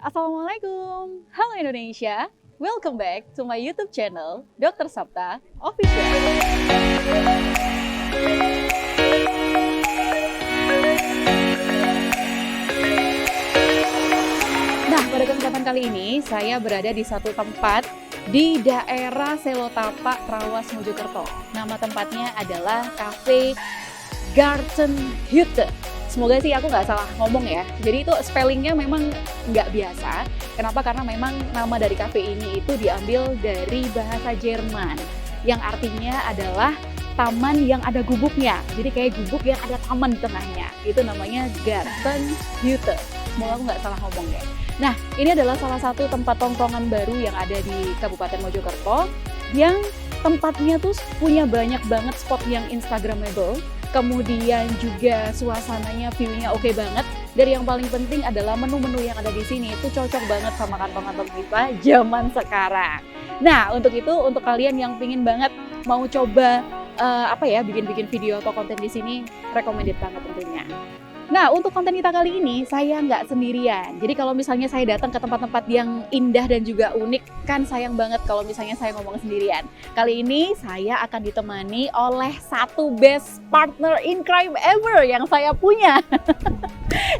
Assalamualaikum, halo Indonesia, welcome back to my YouTube channel, Dr. Sapta Official. Nah, pada kesempatan kali ini, saya berada di satu tempat di daerah Selotapa, Trawas, Mojokerto. Nama tempatnya adalah Cafe Garten Hütte. Semoga sih aku nggak salah ngomong ya. Jadi itu spellingnya memang nggak biasa. Kenapa? Karena memang nama dari cafe ini itu diambil dari bahasa Jerman. Yang artinya adalah taman yang ada gubuknya. Jadi kayak gubuk yang ada taman di tengahnya. Itu namanya Garten Hütte. Semoga aku nggak salah ngomong ya. Nah, ini adalah salah satu tempat tongkrongan baru yang ada di Kabupaten Mojokerto. Yang tempatnya tuh punya banyak banget spot yang instagramable. Kemudian juga suasananya, view-nya oke banget. Dan yang paling penting adalah menu-menu yang ada di sini itu cocok banget sama kantong-kantong kita zaman sekarang. Nah, untuk itu, untuk kalian yang pingin banget mau coba bikin-bikin video atau konten di sini, recommended banget tentunya. Nah, untuk konten kita kali ini, saya nggak sendirian. Jadi kalau misalnya saya datang ke tempat-tempat yang indah dan juga unik, kan sayang banget kalau misalnya saya ngomong sendirian. Kali ini saya akan ditemani oleh satu best partner in crime ever yang saya punya.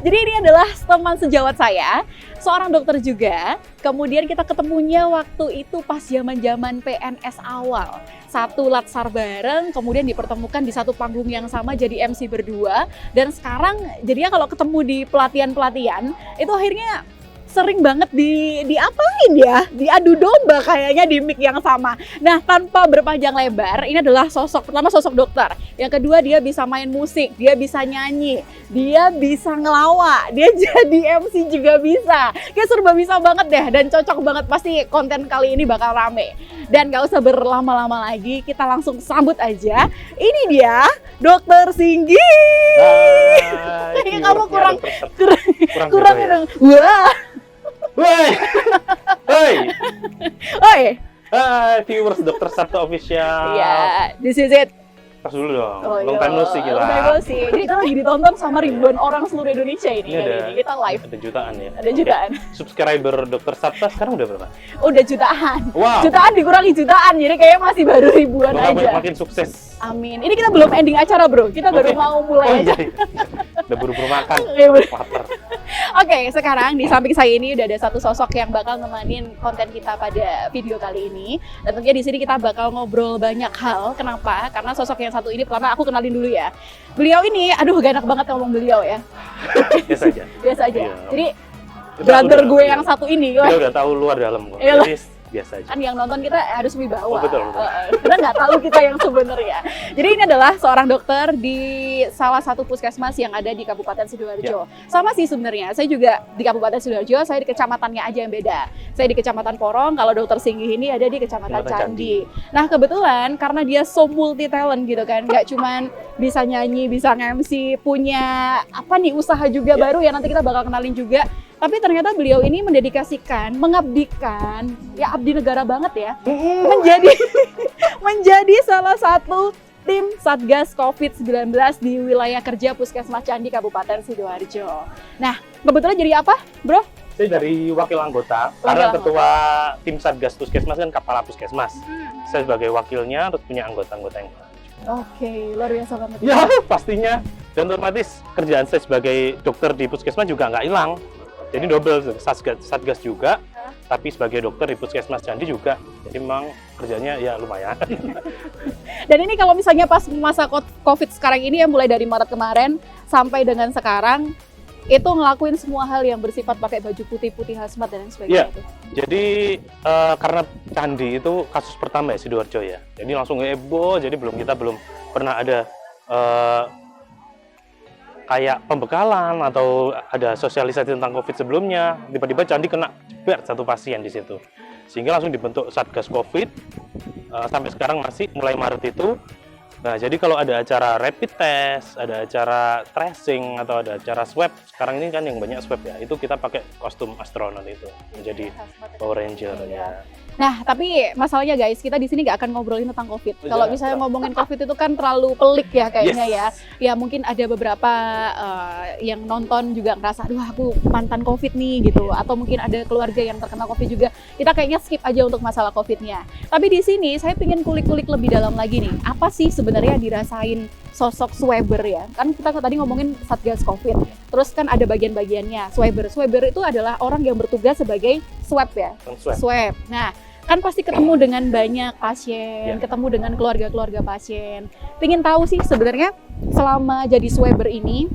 Jadi ini adalah teman sejawat saya, seorang dokter juga. Kemudian kita ketemunya waktu itu pas zaman-zaman PNS awal. Satu latsar bareng, kemudian dipertemukan di satu panggung yang sama jadi MC berdua. Dan sekarang jadinya kalau ketemu di pelatihan-pelatihan, itu akhirnya sering banget diapain ya? Diadu domba kayaknya di mic yang sama. Nah, tanpa berpanjang lebar, ini adalah pertama sosok dokter. Yang kedua, dia bisa main musik, dia bisa nyanyi, dia bisa ngelawak, dia jadi MC juga bisa. Kayak serba bisa banget deh, dan cocok banget, pasti konten kali ini bakal rame. Dan gak usah berlama-lama lagi, kita langsung sambut aja. Ini dia, Dokter Singgi. Kayaknya kamu kurang ya? Wah. Woi, Oi. Hai viewers Dr. Sapta Official. Ya, this is it. Pas dulu dong, Oh, long time no see Long time no see. Jadi kita lagi ditonton sama ribuan orang seluruh Indonesia ini. Kita live. Ada jutaan ya. Ada jutaan. Oke. Subscriber Dr. Sapta sekarang udah berapa? Udah jutaan. Wow. Jutaan dikurangi jutaan, jadi kayaknya masih baru ribuan aja. Makin sukses. Amin. Ini kita belum ending acara, bro. Kita baru mau mulai aja. Iya. Udah buru-buru makan. Lapar. Oke, sekarang di samping saya ini udah ada satu sosok yang bakal nemenin konten kita pada video kali ini. Dan tentunya di sini kita bakal ngobrol banyak hal. Kenapa? Karena sosok yang satu ini pertama aku kenalin dulu ya. Beliau ini, aduh gak enak banget ngomong beliau ya. Biasa aja. Biasa aja. Iya. Jadi brother gue yang satu ini. Kita udah tahu luar dalam kok. Iya. Jadi biasa aja. Kan yang nonton kita harus wibawa. Oh, betul. Karena nggak tahu kita yang sebenarnya. Jadi ini adalah seorang dokter di salah satu puskesmas yang ada di Kabupaten Sidoarjo. Ya. Sama sih sebenarnya, saya juga di Kabupaten Sidoarjo, saya di kecamatannya aja yang beda. Saya di Kecamatan Porong, kalau dokter Singgih ini ada di Kecamatan Candi. Nah kebetulan karena dia so multi talent gitu kan, nggak cuman bisa nyanyi, bisa nge-MC, punya usaha juga baru yang nanti kita bakal kenalin juga. Tapi ternyata beliau ini mendedikasikan, mengabdikan, ya abdi negara banget ya, menjadi salah satu tim Satgas COVID-19 di wilayah kerja Puskesmas Candi Kabupaten Sidoarjo. Nah, kebetulan jadi apa, bro? Saya dari wakil anggota, karena ketua tim Satgas Puskesmas kan kepala Puskesmas. Saya sebagai wakilnya terus punya anggota-anggota yang lain. Oke, luar biasa banget. Ya, pastinya. Dan otomatis kerjaan saya sebagai dokter di Puskesmas juga nggak hilang. Jadi double, Satgas juga, tapi sebagai dokter di Puskesmas Candi juga. Jadi memang kerjanya ya lumayan. Dan ini kalau misalnya pas masa COVID sekarang ini ya, mulai dari Maret kemarin sampai dengan sekarang, itu ngelakuin semua hal yang bersifat pakai baju putih-putih hazmat dan sebagainya. Ya, jadi karena Candi itu kasus pertama ya Sidoarjo ya. Jadi langsung heboh, jadi kita belum pernah ada kayak pembekalan atau ada sosialisasi tentang COVID sebelumnya. Tiba-tiba Candi kena jebret satu pasien di situ. Sehingga langsung dibentuk Satgas COVID. Sampai sekarang masih mulai Maret itu. Nah, jadi kalau ada acara rapid test, ada acara tracing atau ada acara swab, sekarang ini kan yang banyak swab ya, itu kita pakai kostum astronot itu menjadi Power Ranger ya. Nah, tapi masalahnya guys, kita di sini nggak akan ngobrolin tentang COVID. Oh, Kalau jangan. misalnya ngomongin COVID itu kan terlalu pelik ya kayaknya ya. Yes. Ya mungkin ada beberapa yang nonton juga ngerasa, aduh aku mantan COVID nih gitu. Atau mungkin ada keluarga yang terkena COVID juga. Kita kayaknya skip aja untuk masalah COVID-nya. Tapi di sini saya pengen kulik-kulik lebih dalam lagi nih. Apa sih sebenarnya dirasain sosok swabber ya? Kan kita tadi ngomongin Satgas COVID. Terus kan ada bagian-bagiannya. Swabber. Swabber itu adalah orang yang bertugas sebagai swab ya. Swab. Nah, kan pasti ketemu dengan banyak pasien, ketemu dengan keluarga-keluarga pasien. Pengen tahu sih sebenarnya selama jadi swabber ini,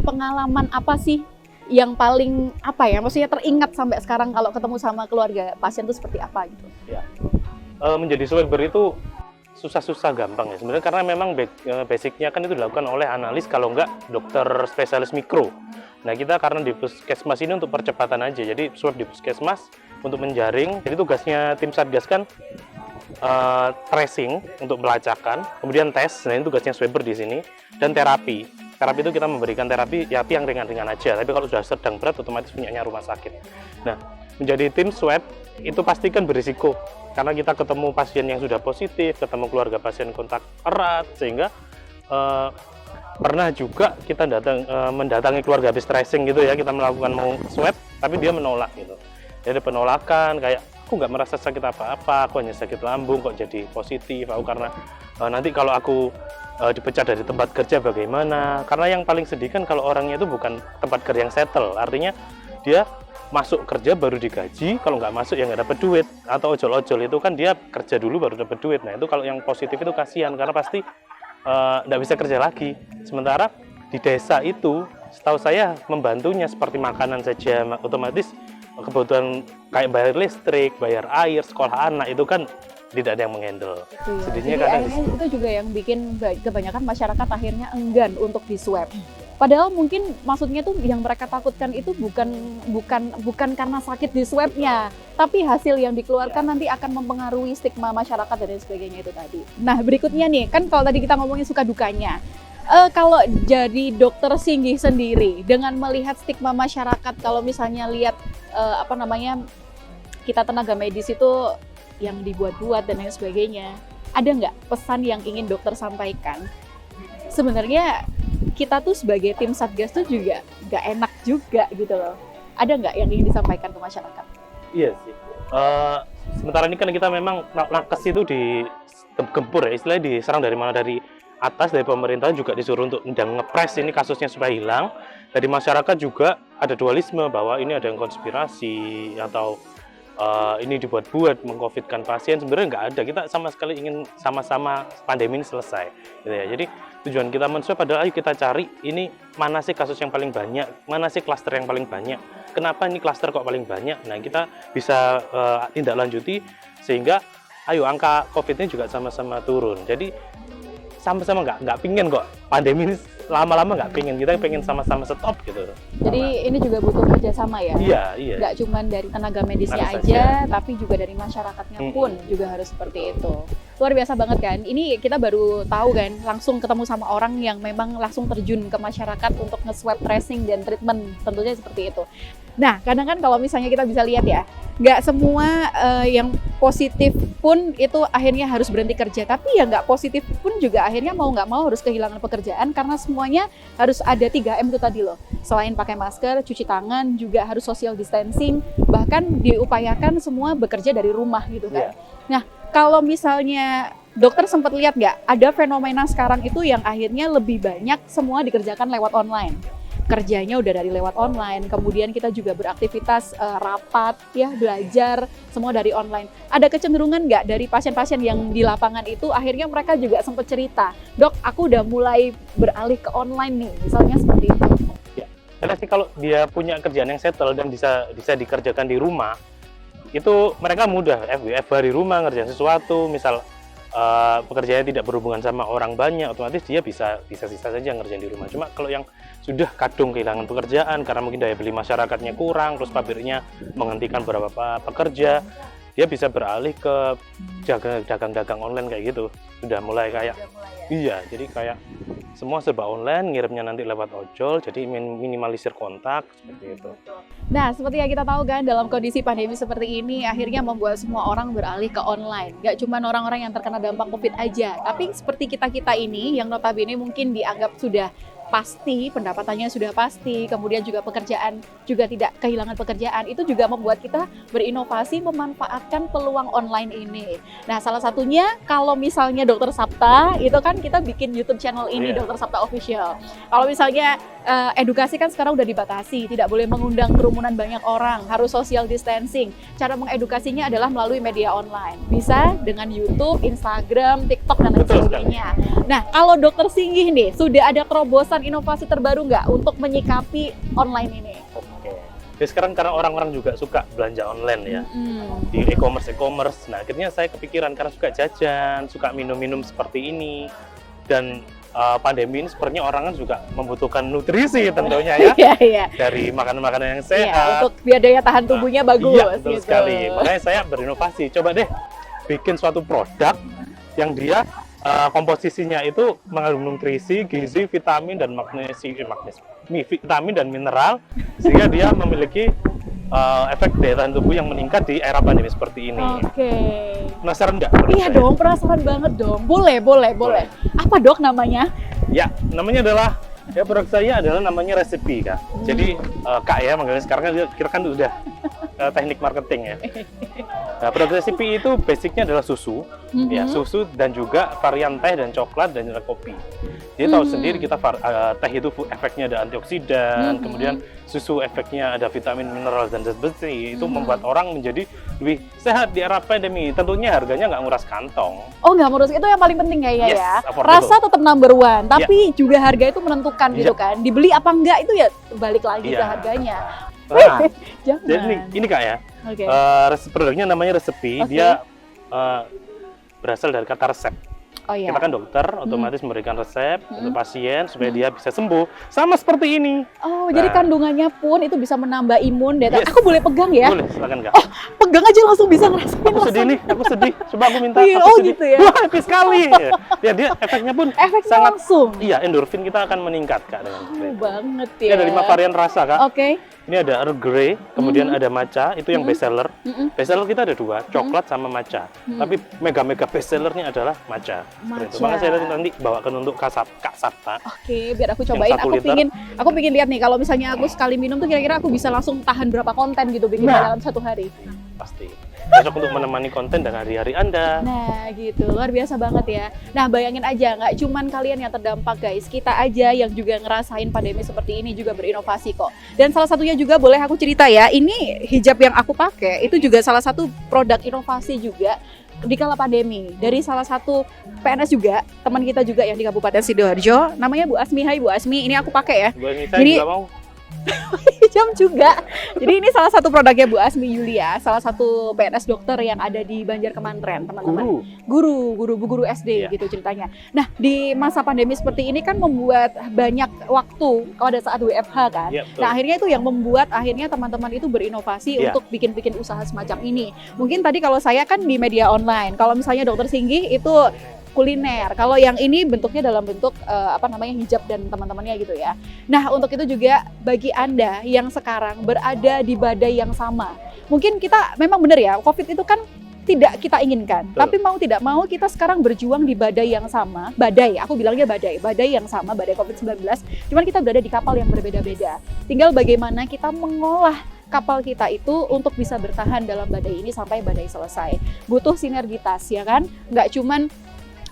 pengalaman apa sih yang paling apa ya, maksudnya teringat sampai sekarang kalau ketemu sama keluarga pasien itu seperti apa gitu? Ya. Menjadi swabber itu susah-susah gampang ya sebenarnya, karena memang basicnya kan itu dilakukan oleh analis kalau enggak dokter spesialis mikro. Nah kita karena di puskesmas ini untuk percepatan aja, jadi swab di puskesmas untuk menjaring. Jadi tugasnya tim Satgas kan tracing untuk melacakan, kemudian tes. Nah ini tugasnya swabber di sini, dan terapi. Terapi itu kita memberikan terapi yang ringan-ringan aja, tapi kalau sudah sedang berat otomatis punyanya rumah sakit. Nah menjadi tim swab itu pasti kan berisiko, karena kita ketemu pasien yang sudah positif, ketemu keluarga pasien kontak erat, sehingga pernah juga kita mendatangi keluarga habis tracing gitu ya, kita melakukan mau swab tapi dia menolak gitu. Jadi penolakan kayak, aku nggak merasa sakit apa-apa, aku hanya sakit lambung kok jadi positif, aku karena nanti kalau aku dipecat dari tempat kerja bagaimana. Karena yang paling sedih kan kalau orangnya itu bukan tempat kerja yang settle, artinya dia masuk kerja baru digaji, kalau nggak masuk ya nggak dapat duit. Atau ojol-ojol itu kan dia kerja dulu baru dapat duit. Nah itu kalau yang positif itu kasihan, karena pasti nggak bisa kerja lagi. Sementara di desa itu setahu saya membantunya seperti makanan saja, otomatis kebutuhan kayak bayar listrik, bayar air, sekolah anak itu kan tidak ada yang menghandle. Iya. Sedihnya Jadi karena akhirnya itu juga yang bikin kebanyakan masyarakat akhirnya enggan untuk di swab. Padahal mungkin maksudnya tuh yang mereka takutkan itu bukan karena sakit di swabnya, tapi hasil yang dikeluarkan nanti akan mempengaruhi stigma masyarakat dan lain sebagainya itu tadi. Nah berikutnya nih, kan kalau tadi kita ngomongin suka dukanya, kalau jadi dokter Singgih sendiri dengan melihat stigma masyarakat, kalau misalnya lihat kita tenaga medis itu yang dibuat-buat dan lain sebagainya, ada nggak pesan yang ingin dokter sampaikan? Sebenarnya kita tuh sebagai tim Satgas tuh juga nggak enak juga gitu loh. Ada nggak yang ingin disampaikan ke masyarakat? Iya sih. Sementara ini kan kita memang nakes itu digempur ya, istilahnya diserang dari mana, dari atas, dari pemerintah juga disuruh untuk ngepres ini kasusnya supaya hilang. Dari masyarakat juga ada dualisme bahwa ini ada yang konspirasi atau ini dibuat-buat mengcovidkan pasien. Sebenarnya nggak ada, kita sama sekali ingin sama-sama pandemi ini selesai gitu ya. Jadi tujuan kita men-swab adalah ayo kita cari ini mana sih kasus yang paling banyak, mana sih klaster yang paling banyak, kenapa ini klaster kok paling banyak. Nah kita bisa tindak lanjuti sehingga ayo angka COVID ini juga sama-sama turun. Jadi sama-sama nggak pingin kok pandemi ini lama-lama, nggak pingin, kita pengen sama-sama stop gitu. Jadi ini juga butuh kerjasama ya? Iya. Nggak cuma dari tenaga medisnya Tenaga aja, tapi juga dari masyarakatnya pun juga harus seperti itu. Luar biasa banget kan? Ini kita baru tahu kan, langsung ketemu sama orang yang memang langsung terjun ke masyarakat untuk nge-swab tracing dan treatment, tentunya seperti itu. Nah, kadang kan kalau misalnya kita bisa lihat ya, nggak semua yang positif pun itu akhirnya harus berhenti kerja, tapi ya nggak positif pun juga akhirnya mau nggak mau harus kehilangan pekerjaan, karena semuanya harus ada 3M itu tadi loh. Selain pakai masker, cuci tangan, juga harus social distancing, bahkan diupayakan semua bekerja dari rumah gitu kan. Nah, kalau misalnya dokter sempat lihat nggak, ada fenomena sekarang itu yang akhirnya lebih banyak semua dikerjakan lewat online. Kerjanya udah dari lewat online, kemudian kita juga beraktivitas rapat, ya belajar, semua dari online. Ada kecenderungan nggak dari pasien-pasien yang di lapangan itu akhirnya mereka juga sempat cerita, dok aku udah mulai beralih ke online nih, misalnya seperti itu. Ya, karena sih kalau dia punya kerjaan yang settle dan bisa dikerjakan di rumah, itu mereka mudah FWF di rumah ngerjain sesuatu, misal pekerjaannya tidak berhubungan sama orang banyak, otomatis dia bisa sisa saja ngerjain di rumah. Cuma kalau yang sudah kadung kehilangan pekerjaan karena mungkin daya beli masyarakatnya kurang, terus pabriknya menghentikan beberapa pekerja, dia bisa beralih ke dagang-dagang online kayak gitu. Sudah mulai kayak iya, jadi kayak semua serba online, ngirimnya nanti lewat ojol, jadi minimalisir kontak seperti itu. Nah, seperti yang kita tahu kan, dalam kondisi pandemi seperti ini, akhirnya membuat semua orang beralih ke online. Gak cuma orang-orang yang terkena dampak COVID aja, tapi seperti kita-kita ini, yang notabene mungkin dianggap sudah pasti, pendapatannya sudah pasti, kemudian juga pekerjaan juga tidak kehilangan pekerjaan, itu juga membuat kita berinovasi memanfaatkan peluang online ini. Nah, salah satunya kalau misalnya Dokter Sapta, itu kan kita bikin YouTube channel ini, Dokter Sapta Official. Kalau misalnya edukasi kan sekarang udah dibatasi, tidak boleh mengundang kerumunan banyak orang, harus social distancing. Cara mengedukasinya adalah melalui media online. Bisa dengan YouTube, Instagram, TikTok, dan lain sebagainya. Nah, kalau Dokter Singgih nih, sudah ada terobosan inovasi terbaru nggak untuk menyikapi online ini? Oke. Jadi sekarang karena orang-orang juga suka belanja online ya, di e-commerce. Nah, akhirnya saya kepikiran karena suka jajan, suka minum-minum seperti ini, dan pandemi ini sepertinya orang kan juga membutuhkan nutrisi tentunya ya, dari makanan-makanan yang sehat, untuk biar daya tahan tubuhnya bagus. Iya, betul gitu. sekali. Makanya saya berinovasi, coba deh bikin suatu produk yang dia komposisinya itu mengandung nutrisi, gizi, vitamin dan vitamin dan mineral, sehingga dia memiliki efek daya tahan tubuh yang meningkat di era pandemi seperti ini. Oke. Penasaran nggak? Iya dong, penasaran banget dong. Boleh. Apa dok namanya? Ya, namanya adalah produk saya adalah namanya Resepi, Kak. Jadi Kak ya, manggilnya sekarang kan kira kan udah teknik marketing ya. Nah, produk Resepi itu basicnya adalah susu, ya susu dan juga varian teh dan coklat dan juga kopi. Jadi tahu sendiri kita teh itu efeknya ada antioksidan, kemudian susu efeknya ada vitamin, mineral dan zat besi. Itu membuat orang menjadi lebih sehat di era pandemi. Tentunya harganya nggak nguras kantong. Oh, nggak nguras, itu yang paling penting kayaknya ya. Affordable. Rasa tetap number one, tapi juga harga itu menentukan gitu kan. Dibeli apa enggak itu ya balik lagi ke harganya. Nah, Jangan. jadi ini Kak ya, produknya namanya Resepi. Dia berasal dari kata resep. Oh, iya. Kita kan dokter, otomatis memberikan resep untuk pasien supaya dia bisa sembuh. Sama seperti ini. Oh, jadi kandungannya pun itu bisa menambah imun. Aku boleh pegang ya? Boleh, silakan Kak. Oh, pegang aja langsung bisa ngerasain. Aku sedih nih, aku sedih. Coba aku minta. Iya, aku sedih. gitu ya? Wah, happy sekali. Ya, dia efeknya pun sangat langsung. Iya, endorfin kita akan meningkat Kak dengan banget ya. Ini ada 5 varian rasa Kak. Oke. Ini ada Earl Grey, kemudian ada matcha, itu yang best seller. Best seller kita ada 2, coklat sama matcha. Tapi mega best sellernya adalah matcha. Makanya saya nanti bawakan untuk Kak Sapta. Oke, biar aku cobain. Aku pingin lihat nih, kalau misalnya aku sekali minum tuh kira-kira aku bisa langsung tahan berapa konten gitu bikin dalam 1 hari. Pasti. Cocok untuk menemani konten dan hari-hari Anda. Nah gitu, luar biasa banget ya. Nah bayangin aja, nggak cuman kalian yang terdampak guys, kita aja yang juga ngerasain pandemi seperti ini juga berinovasi kok. Dan salah satunya juga boleh aku cerita ya, ini hijab yang aku pakai itu juga salah satu produk inovasi juga di kala pandemi dari salah satu PNS juga, teman kita juga yang di Kabupaten Sidoarjo, namanya Bu Asmi. Hai Bu Asmi, ini aku pakai ya. Bu Asmi, saya juga mau. Hijab juga. Jadi ini salah satu produknya Bu Asmi Yulia, salah satu PNS dokter yang ada di Banjar Kemantren, teman-teman. Guru SD gitu ceritanya. Nah, di masa pandemi seperti ini kan membuat banyak waktu pada saat WFH kan. Nah, akhirnya itu yang membuat akhirnya teman-teman itu berinovasi untuk bikin usaha semacam ini. Mungkin tadi kalau saya kan di media online. Kalau misalnya Dokter Singgih itu kuliner. Kalau yang ini bentuknya dalam bentuk hijab dan teman-temannya gitu ya. Nah, untuk itu juga bagi Anda yang sekarang berada di badai yang sama. Mungkin kita memang benar ya, Covid itu kan tidak kita inginkan. Tapi mau tidak mau kita sekarang berjuang di badai yang sama. Badai, aku bilangnya badai yang sama, badai Covid-19. Cuman kita berada di kapal yang berbeda-beda. Tinggal bagaimana kita mengolah kapal kita itu untuk bisa bertahan dalam badai ini sampai badai selesai. Butuh sinergitas ya kan? Nggak cuman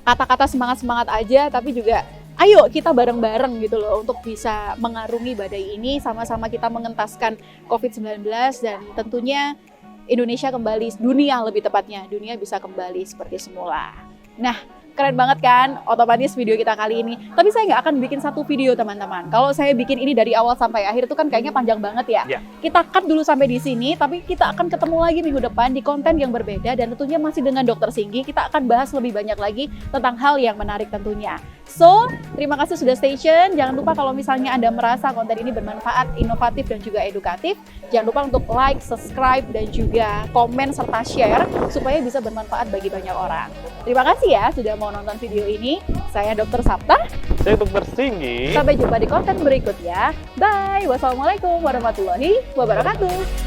kata-kata semangat-semangat aja, tapi juga ayo kita bareng-bareng gitu loh untuk bisa mengarungi badai ini, sama-sama kita mengentaskan COVID-19 dan tentunya Indonesia kembali, dunia lebih tepatnya, dunia bisa kembali seperti semula. Nah, Keren banget kan otomatis video kita kali ini. Tapi saya nggak akan bikin satu video teman-teman. Kalau saya bikin ini dari awal sampai akhir itu kan kayaknya panjang banget ya. Kita cut dulu sampai di sini, tapi kita akan ketemu lagi minggu depan di konten yang berbeda dan tentunya masih dengan Dokter Singgi. Kita akan bahas lebih banyak lagi tentang hal yang menarik tentunya. So, terima kasih sudah stay tune. Jangan lupa kalau misalnya Anda merasa konten ini bermanfaat, inovatif, dan juga edukatif, jangan lupa untuk like, subscribe, dan juga komen serta share supaya bisa bermanfaat bagi banyak orang. Terima kasih ya sudah mau nonton video ini. Saya Dr. Sapta. Saya Dokter Singgi. Sampai jumpa di konten berikutnya. Bye. Wassalamualaikum warahmatullahi wabarakatuh.